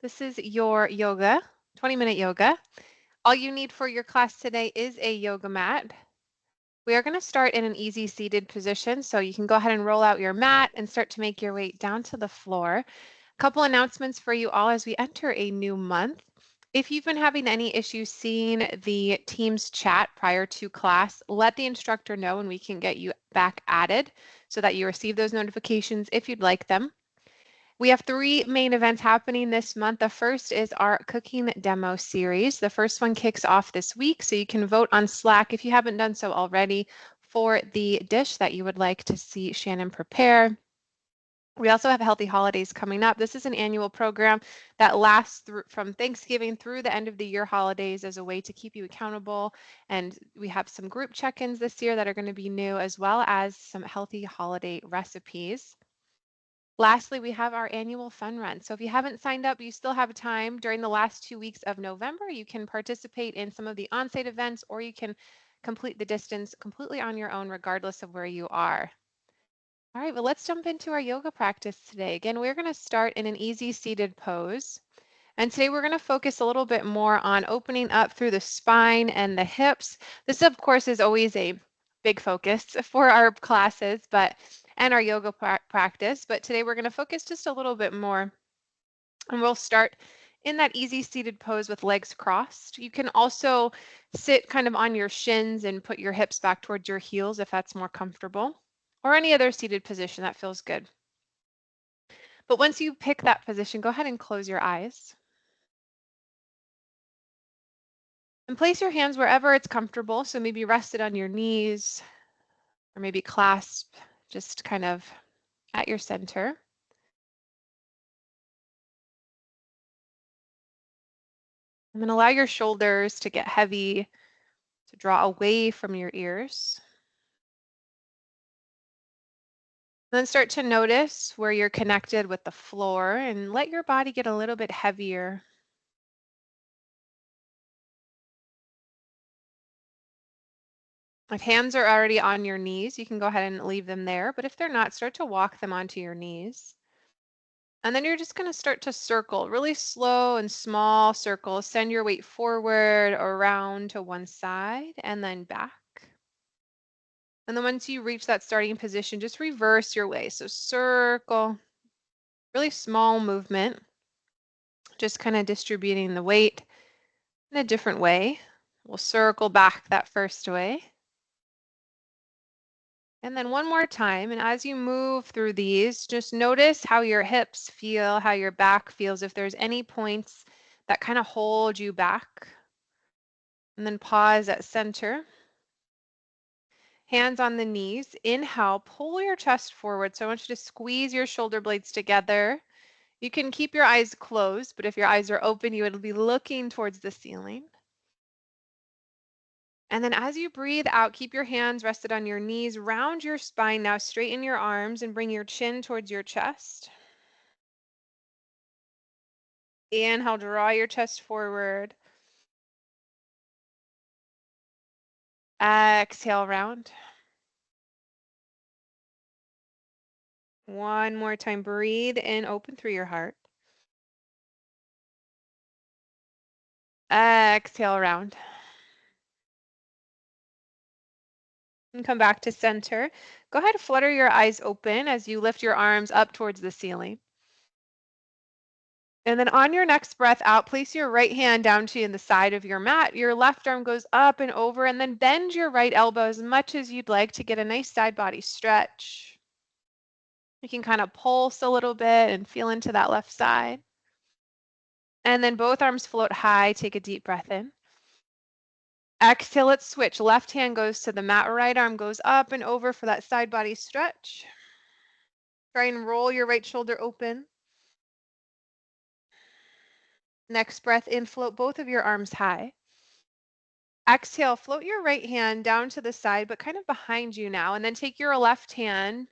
This is your yoga, 20-minute yoga. All you need for your class today is a yoga mat. We are going to start in an easy seated position, so you can go ahead and roll out your mat and start to make your way down to the floor. A couple announcements for you all as we enter a new month. If you've been having any issues seeing the Teams chat prior to class, let the instructor know and we can get you back added so that you receive those notifications if you'd like them. We have 3 main events happening this month. The first is our cooking demo series. The first one kicks off this week, so you can vote on Slack if you haven't done so already for the dish that you would like to see Shannon prepare. We also have Healthy Holidays coming up. This is an annual program that lasts from Thanksgiving through the end of the year holidays as a way to keep you accountable. And we have some group check-ins this year that are going to be new, as well as some healthy holiday recipes. Lastly, we have our annual fun run. So if you haven't signed up, you still have time during the last 2 weeks of November. You can participate in some of the on-site events, or you can complete the distance completely on your own, regardless of where you are. All right, well, let's jump into our yoga practice today. Again, we're going to start in an easy seated pose. And today we're going to focus a little bit more on opening up through the spine and the hips. This, of course, is always a big focus for our classes, and our yoga practice. But today we're going to focus just a little bit more. And we'll start in that easy seated pose with legs crossed. You can also sit kind of on your shins and put your hips back towards your heels if that's more comfortable, or any other seated position that feels good. But once you pick that position, go ahead and close your eyes. And place your hands wherever it's comfortable. So maybe rested on your knees, or maybe clasped just kind of at your center. And then allow your shoulders to get heavy, to draw away from your ears. Then start to notice where you're connected with the floor and let your body get a little bit heavier. If hands are already on your knees, you can go ahead and leave them there. But if they're not, start to walk them onto your knees. And then you're just going to start to circle, really slow and small circles. Send your weight forward, around to one side, and then back. And then once you reach that starting position, just reverse your way. So circle, really small movement, just kind of distributing the weight in a different way. We'll circle back that first way. And then one more time. And as you move through these, just notice how your hips feel, how your back feels, if there's any points that kind of hold you back. And then pause at center. Hands on the knees. Inhale, pull your chest forward. So I want you to squeeze your shoulder blades together. You can keep your eyes closed, but if your eyes are open, you would be looking towards the ceiling. And then as you breathe out, keep your hands rested on your knees, round your spine now, straighten your arms and bring your chin towards your chest. Inhale, draw your chest forward. Exhale, round. One more time, breathe in, open through your heart. Exhale, round. And come back to center. Go ahead and flutter your eyes open as you lift your arms up towards the ceiling. And then on your next breath out, place your right hand down to the side of your mat. Your left arm goes up and over, and then bend your right elbow as much as you'd like to get a nice side body stretch. You can kind of pulse a little bit and feel into that left side. And then both arms float high. Take a deep breath in. Exhale, let's switch. Left hand goes to the mat, right arm goes up and over for that side body stretch. Try and roll your right shoulder open. Next breath in, float both of your arms high. Exhale, float your right hand down to the side, but kind of behind you now. And then take your left hand,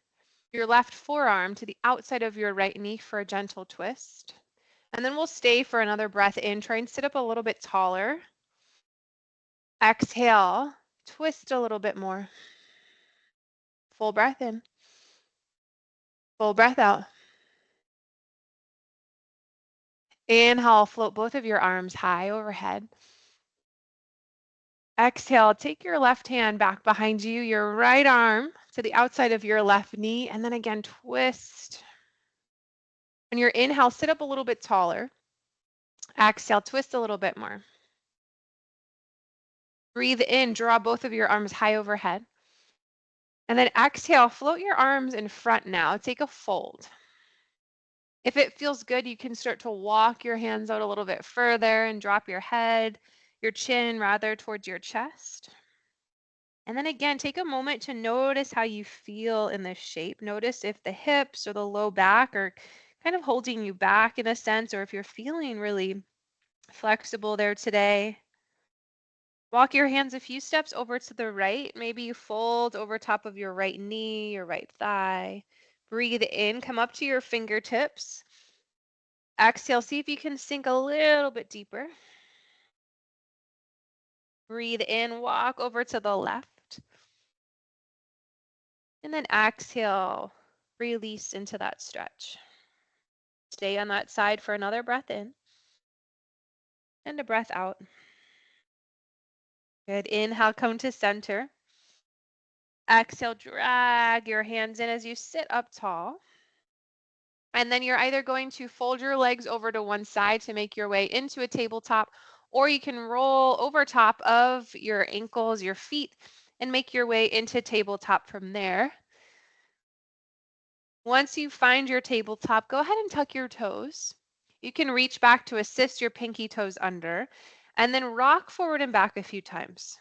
your left forearm to the outside of your right knee for a gentle twist. And then we'll stay for another breath in. Try and sit up a little bit taller. Exhale, twist a little bit more. Full breath in. Full breath out. Inhale, float both of your arms high overhead. Exhale, take your left hand back behind you, your right arm to the outside of your left knee, and then again, twist. On your inhale, sit up a little bit taller. Exhale, twist a little bit more. Breathe in, draw both of your arms high overhead. And then exhale, float your arms in front now. Take a fold. If it feels good, you can start to walk your hands out a little bit further and drop your head, your chin rather, towards your chest. And then again, take a moment to notice how you feel in this shape. Notice if the hips or the low back are kind of holding you back in a sense, or if you're feeling really flexible there today. Walk your hands a few steps over to the right. Maybe you fold over top of your right knee, your right thigh. Breathe in, come up to your fingertips. Exhale, see if you can sink a little bit deeper. Breathe in, walk over to the left. And then exhale, release into that stretch. Stay on that side for another breath in and a breath out. Good. Inhale, come to center. Exhale, drag your hands in as you sit up tall. And then you're either going to fold your legs over to one side to make your way into a tabletop, or you can roll over top of your ankles, your feet, and make your way into tabletop from there. Once you find your tabletop, go ahead and tuck your toes. You can reach back to assist your pinky toes under, and then rock forward and back a few times.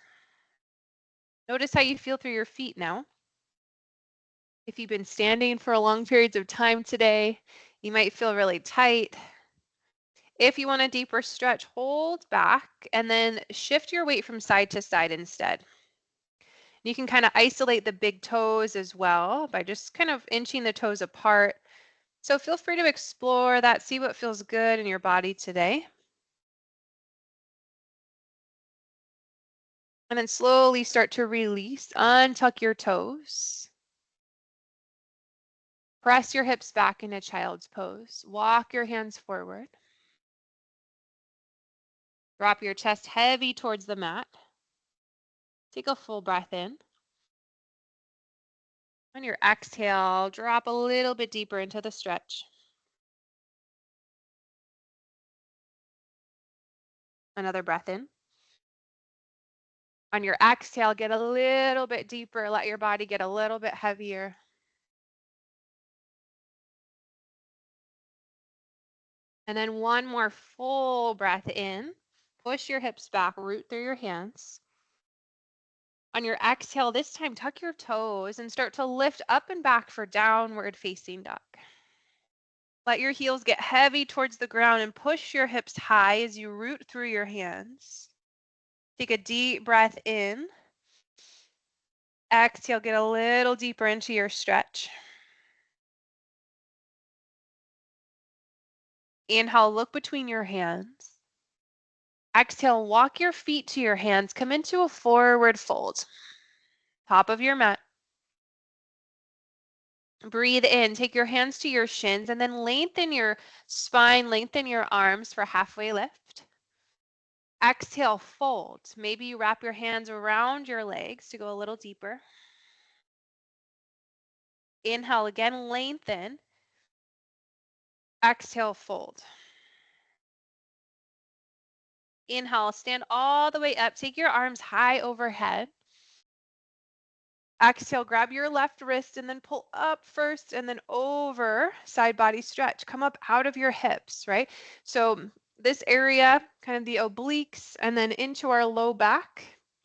Notice how you feel through your feet now. If you've been standing for long periods of time today, you might feel really tight. If you want a deeper stretch, hold back and then shift your weight from side to side instead. You can kind of isolate the big toes as well by just kind of inching the toes apart. So feel free to explore that, see what feels good in your body today. And then slowly start to release, untuck your toes. Press your hips back into child's pose. Walk your hands forward. Drop your chest heavy towards the mat. Take a full breath in. On your exhale, drop a little bit deeper into the stretch. Another breath in. On your exhale, get a little bit deeper. Let your body get a little bit heavier. And then one more full breath in. Push your hips back, root through your hands. On your exhale, this time tuck your toes and start to lift up and back for downward facing dog. Let your heels get heavy towards the ground and push your hips high as you root through your hands. Take a deep breath in. Exhale, get a little deeper into your stretch. Inhale, look between your hands. Exhale, walk your feet to your hands. Come into a forward fold. Top of your mat. Breathe in, take your hands to your shins, and then lengthen your spine, lengthen your arms for halfway lift. Exhale, fold. Maybe you wrap your hands around your legs to go a little deeper. Inhale again, lengthen. Exhale, fold. Inhale, stand all the way up. Take your arms high overhead. Exhale, grab your left wrist and then pull up first and then over, side body stretch. Come up out of your hips, right? So this area, kind of the obliques, and then into our low back,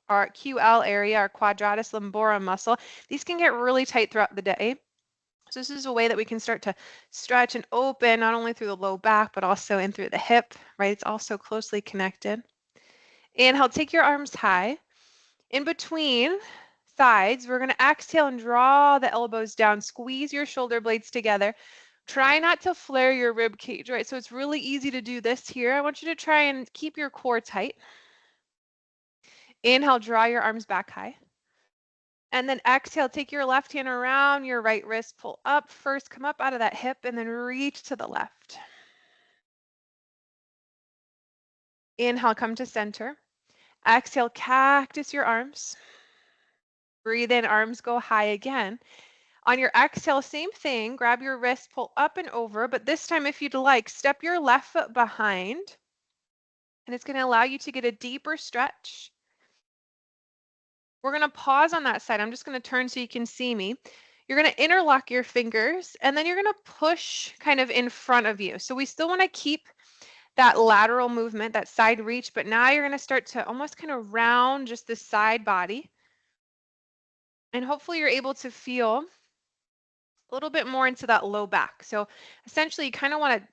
our QL area, our quadratus lumborum muscle. These can get really tight throughout the day. So this is a way that we can start to stretch and open, not only through the low back, but also in through the hip, right? It's also closely connected. Inhale, take your arms high. In between sides, we're going to exhale and draw the elbows down. Squeeze your shoulder blades together. Try not to flare your rib cage, right? So it's really easy to do this here. I want you to try and keep your core tight. Inhale, draw your arms back high. And then exhale, take your left hand around your right wrist, pull up first, come up out of that hip, and then reach to the left. Inhale, come to center. Exhale, cactus your arms. Breathe in, arms go high again. On your exhale, same thing, grab your wrist, pull up and over, but this time, if you'd like, step your left foot behind, and it's going to allow you to get a deeper stretch. We're going to pause on that side. I'm just going to turn so you can see me. You're going to interlock your fingers, and then you're going to push kind of in front of you. So we still want to keep that lateral movement, that side reach, but now you're going to start to almost kind of round just the side body. And hopefully you're able to feel a little bit more into that low back. So essentially you kind of want to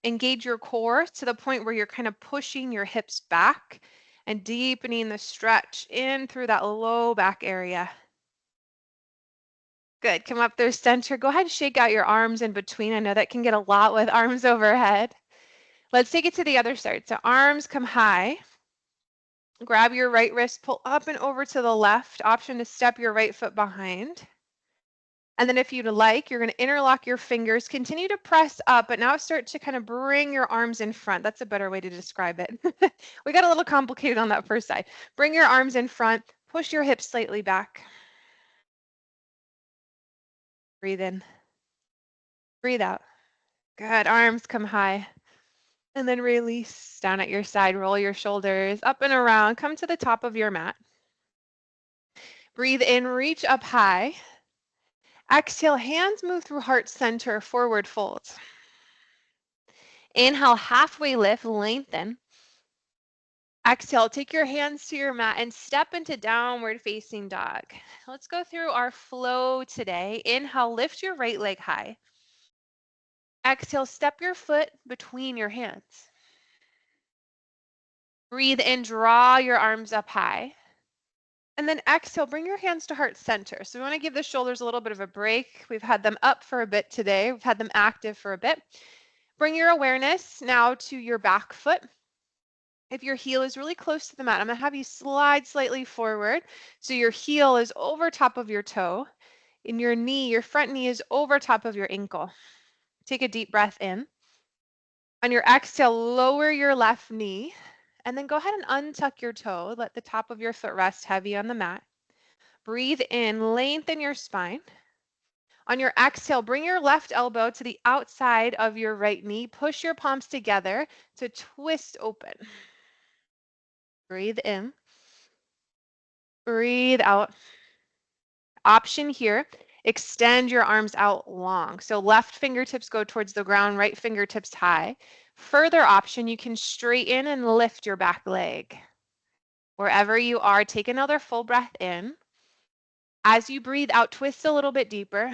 engage your core to the point where you're kind of pushing your hips back and deepening the stretch in through that low back area. Good. Come up through center. Go ahead and shake out your arms in between. I know that can get a lot with arms overhead. Let's take it to the other side. So arms come high. Grab your right wrist, pull up and over to the left. Option to step your right foot behind. And then if you'd like, you're going to interlock your fingers, continue to press up, but now start to kind of bring your arms in front. That's a better way to describe it. We got a little complicated on that first side. Bring your arms in front, push your hips slightly back. Breathe in. Breathe out. Good. Arms come high. And then release down at your side. Roll your shoulders up and around. Come to the top of your mat. Breathe in, reach up high. Exhale, hands move through heart center, forward folds. Inhale, halfway lift, lengthen. Exhale, take your hands to your mat and step into downward facing dog. Let's go through our flow today. Inhale, lift your right leg high. Exhale, step your foot between your hands. Breathe in, draw your arms up high. And then exhale, bring your hands to heart center. So we want to give the shoulders a little bit of a break. We've had them up for a bit today. We've had them active for a bit. Bring your awareness now to your back foot. If your heel is really close to the mat, I'm going to have you slide slightly forward. So your heel is over top of your toe. And your knee, your front knee is over top of your ankle. Take a deep breath in. On your exhale, lower your left knee. And then go ahead and untuck your toe. Let the top of your foot rest heavy on the mat. Breathe in, lengthen your spine. On your exhale, bring your left elbow to the outside of your right knee. Push your palms together to twist open. Breathe in. Breathe out. Option here, extend your arms out long. So left fingertips go towards the ground, right fingertips high. Further option, you can straighten and lift your back leg. Wherever you are, take another full breath in. As you breathe out, twist a little bit deeper.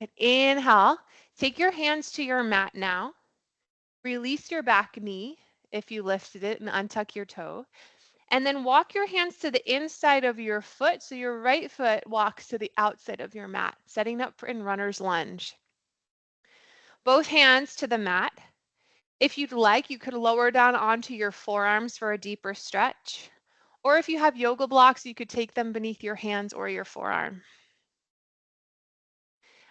And inhale, take your hands to your mat now. Release your back knee if you lifted it and untuck your toe. And then walk your hands to the inside of your foot so your right foot walks to the outside of your mat, setting up for in runner's lunge. Both hands to the mat. If you'd like, you could lower down onto your forearms for a deeper stretch. Or if you have yoga blocks, you could take them beneath your hands or your forearm.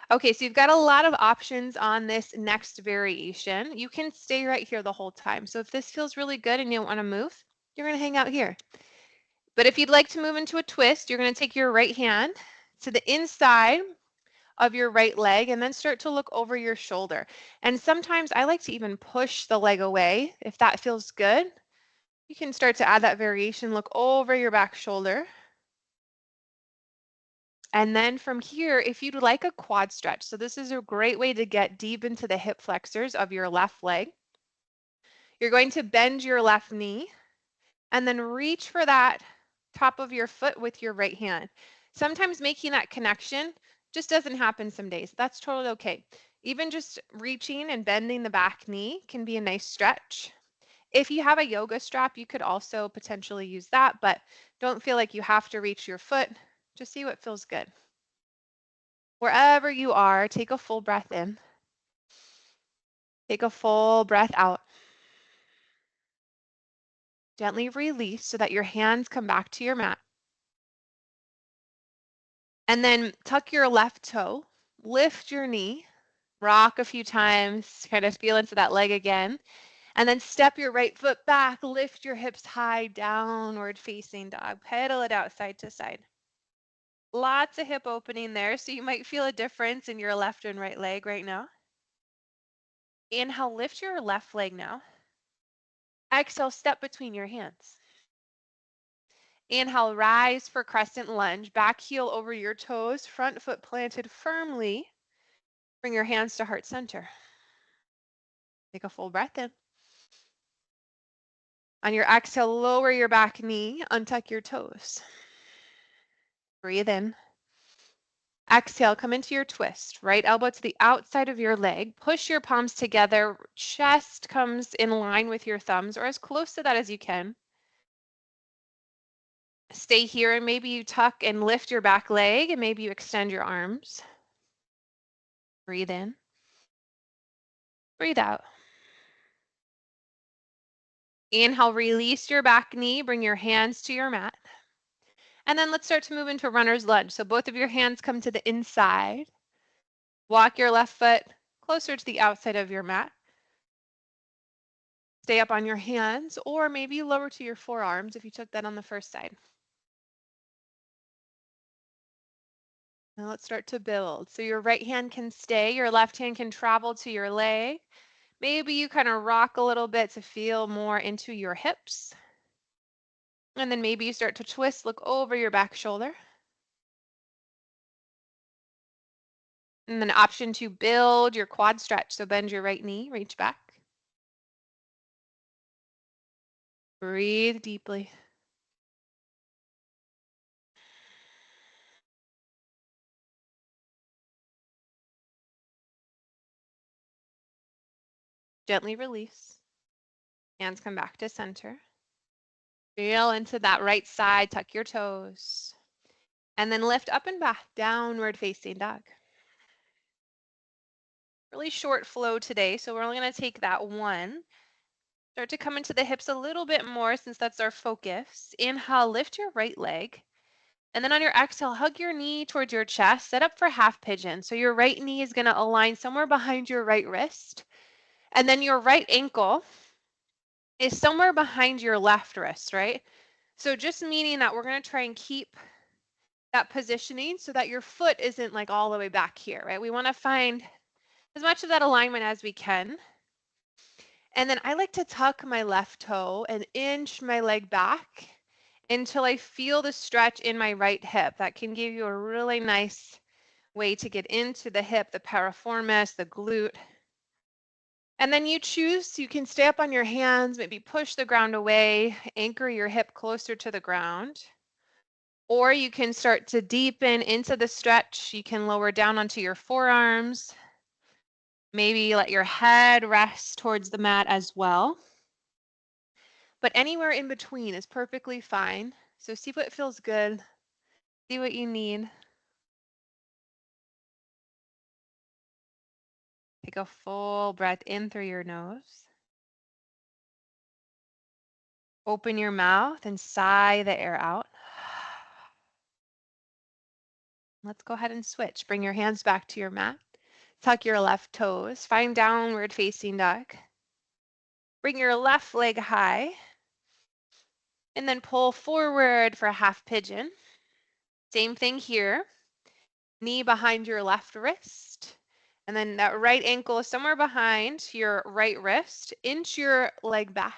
Okay, so you've got a lot of options on this next variation. You can stay right here the whole time. So if this feels really good and you don't want to move, you're going to hang out here. But if you'd like to move into a twist, you're going to take your right hand to the inside of your right leg and then start to look over your shoulder. And sometimes I like to even push the leg away. If that feels good, you can start to add that variation, look over your back shoulder. And then from here, if you'd like a quad stretch, so this is a great way to get deep into the hip flexors of your left leg. You're going to bend your left knee and then reach for that top of your foot with your right hand. Sometimes making that connection just doesn't happen some days. That's totally okay. Even just reaching and bending the back knee can be a nice stretch. If you have a yoga strap, you could also potentially use that, but don't feel like you have to reach your foot. Just see what feels good. Wherever you are, take a full breath in. Take a full breath out. Gently release so that your hands come back to your mat. And then tuck your left toe, lift your knee, rock a few times, kind of feel into that leg again. And then step your right foot back, lift your hips high, downward facing dog. Pedal it out side to side. Lots of hip opening there, so you might feel a difference in your left and right leg right now. Inhale, lift your left leg now. Exhale, step between your hands. Inhale, rise for crescent lunge. Back heel over your toes, front foot planted firmly. Bring your hands to heart center. Take a full breath in. On your exhale, lower your back knee, untuck your toes. Breathe in. Exhale, come into your twist. Right elbow to the outside of your leg. Push your palms together. Chest comes in line with your thumbs or as close to that as you can. Stay here and maybe you tuck and lift your back leg and maybe you extend your arms. Breathe in. Breathe out. Inhale, release your back knee. Bring your hands to your mat. And then let's start to move into runner's lunge. So both of your hands come to the inside. Walk your left foot closer to the outside of your mat. Stay up on your hands, or maybe lower to your forearms if you took that on the first side. Now let's start to build. So your right hand can stay, your left hand can travel to your leg. Maybe you kind of rock a little bit to feel more into your hips. And then maybe you start to twist, look over your back shoulder. And then option to build your quad stretch. So bend your right knee, reach back. Breathe deeply. Gently release. Hands come back to center. Feel into that right side, tuck your toes. And then lift up and back, downward facing dog. Really short flow today, so we're only going to take that one. Start to come into the hips a little bit more since that's our focus. Inhale, lift your right leg. And then on your exhale, hug your knee towards your chest. Set up for half pigeon. So your right knee is going to align somewhere behind your right wrist. And then your right ankle is somewhere behind your left wrist, right? So just meaning that we're going to try and keep that positioning so that your foot isn't like all the way back here, right? We want to find as much of that alignment as we can. And then I like to tuck my left toe and inch my leg back until I feel the stretch in my right hip. That can give you a really nice way to get into the hip, the piriformis, the glute. And then you choose, you can stay up on your hands, maybe push the ground away, anchor your hip closer to the ground. Or you can start to deepen into the stretch. You can lower down onto your forearms. Maybe let your head rest towards the mat as well. But anywhere in between is perfectly fine. So see what feels good. See what you need. Take a full breath in through your nose. Open your mouth and sigh the air out. Let's go ahead and switch. Bring your hands back to your mat. Tuck your left toes. Find downward facing dog. Bring your left leg high. And then pull forward for half pigeon. Same thing here. Knee behind your left wrist. And then that right ankle is somewhere behind your right wrist. Inch your leg back.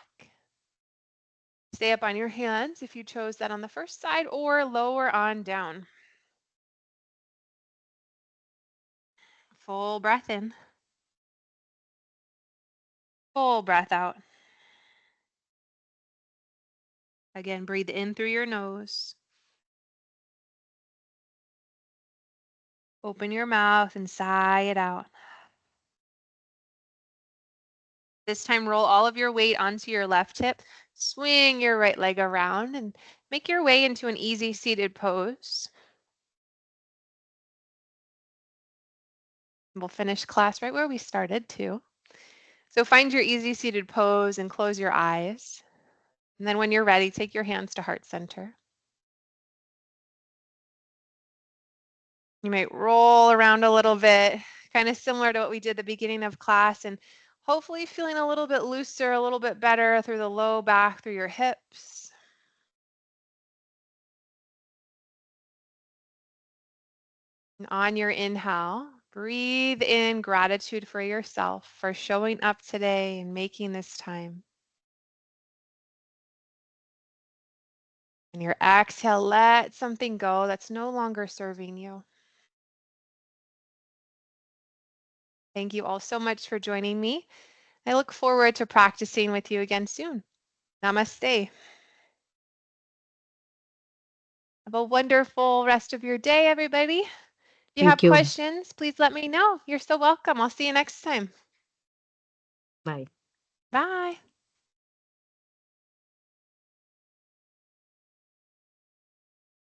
Stay up on your hands if you chose that on the first side, or lower on down. Full breath in. Full breath out. Again, breathe in through your nose. Open your mouth and sigh it out. This time, roll all of your weight onto your left hip. Swing your right leg around and make your way into an easy seated pose. We'll finish class right where we started too. So find your easy seated pose and close your eyes. And then when you're ready, take your hands to heart center. You might roll around a little bit, kind of similar to what we did at the beginning of class, and Hopefully feeling a little bit looser, a little bit better through the low back, through your hips. And on your inhale, breathe in gratitude for yourself for showing up today and making this time. And your exhale, let something go that's no longer serving you. Thank you all so much for joining me. I look forward to practicing with you again soon. Namaste. Have a wonderful rest of your day, everybody. If you have Thank you. questions, please let me know. You're so welcome. I'll see you next time. Bye. Bye.